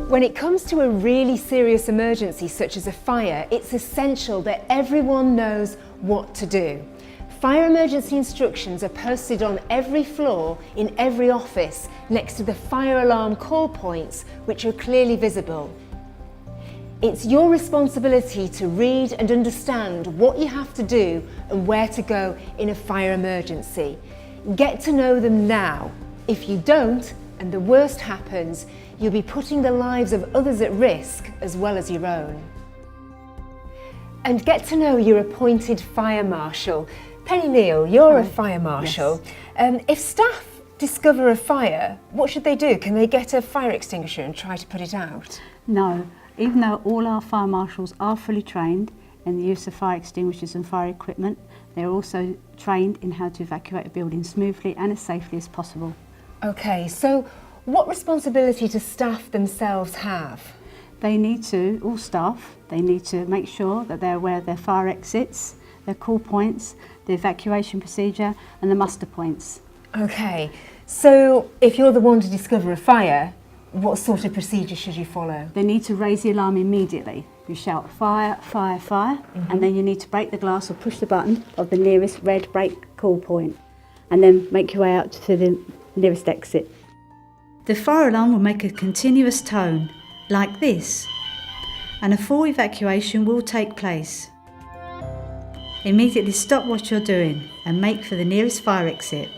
When it comes to a really serious emergency such as a fire, it's essential that everyone knows what to do. Fire emergency instructions are posted on every floor in every office next to the fire alarm call points, which are clearly visible. It's your responsibility to read and understand what you have to do and where to go in a fire emergency. Get to know them now. If you don't, and the worst happens, you'll be putting the lives of others at risk as well as your own. And get to know your appointed fire marshal. Penny Neal, you're a fire marshal. Yes. If staff discover a fire, what should they do? Can they get a fire extinguisher and try to put it out? No, even though all our fire marshals are fully trained in the use of fire extinguishers and fire equipment, they're also trained in how to evacuate a building smoothly and as safely as possible. Okay, so what responsibility do staff themselves have? They need to, all staff, they need to make sure that they're aware of their fire exits, their call points, the evacuation procedure and the muster points. Okay, so if you're the one to discover a fire, what sort of procedure should you follow? They need to raise the alarm immediately. You shout fire, fire, fire, and then you need to break the glass or push the button of the nearest red break call point, and then make your way out to the nearest exit. The fire alarm will make a continuous tone, like this, and a full evacuation will take place. Immediately stop what you're doing and make for the nearest fire exit.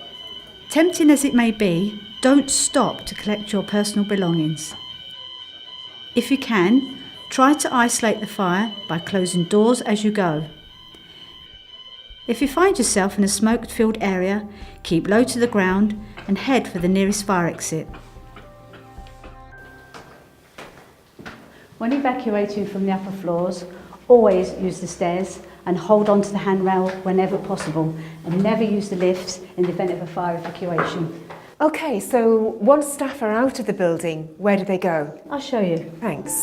Tempting as it may be, don't stop to collect your personal belongings. If you can, try to isolate the fire by closing doors as you go. If you find yourself in a smoke-filled area, keep low to the ground and head for the nearest fire exit. When evacuating from the upper floors, always use the stairs and hold on to the handrail whenever possible, and never use the lifts in the event of a fire evacuation. Okay, so once staff are out of the building, where do they go? I'll show you. Thanks.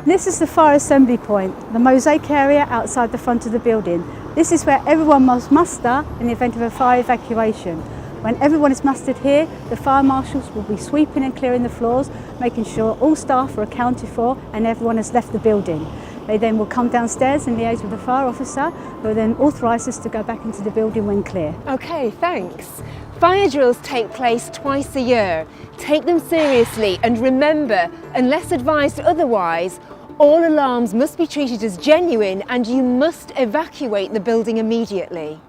This is the fire assembly point, the mosaic area outside the front of the building. This is where everyone must muster in the event of a fire evacuation. When everyone is mustered here, the fire marshals will be sweeping and clearing the floors, making sure all staff are accounted for and everyone has left the building. They then will come downstairs and liaise with the fire officer, who will then authorise us to go back into the building when clear. Okay, thanks. Fire drills take place twice a year. Take them seriously and remember, unless advised otherwise, all alarms must be treated as genuine and you must evacuate the building immediately.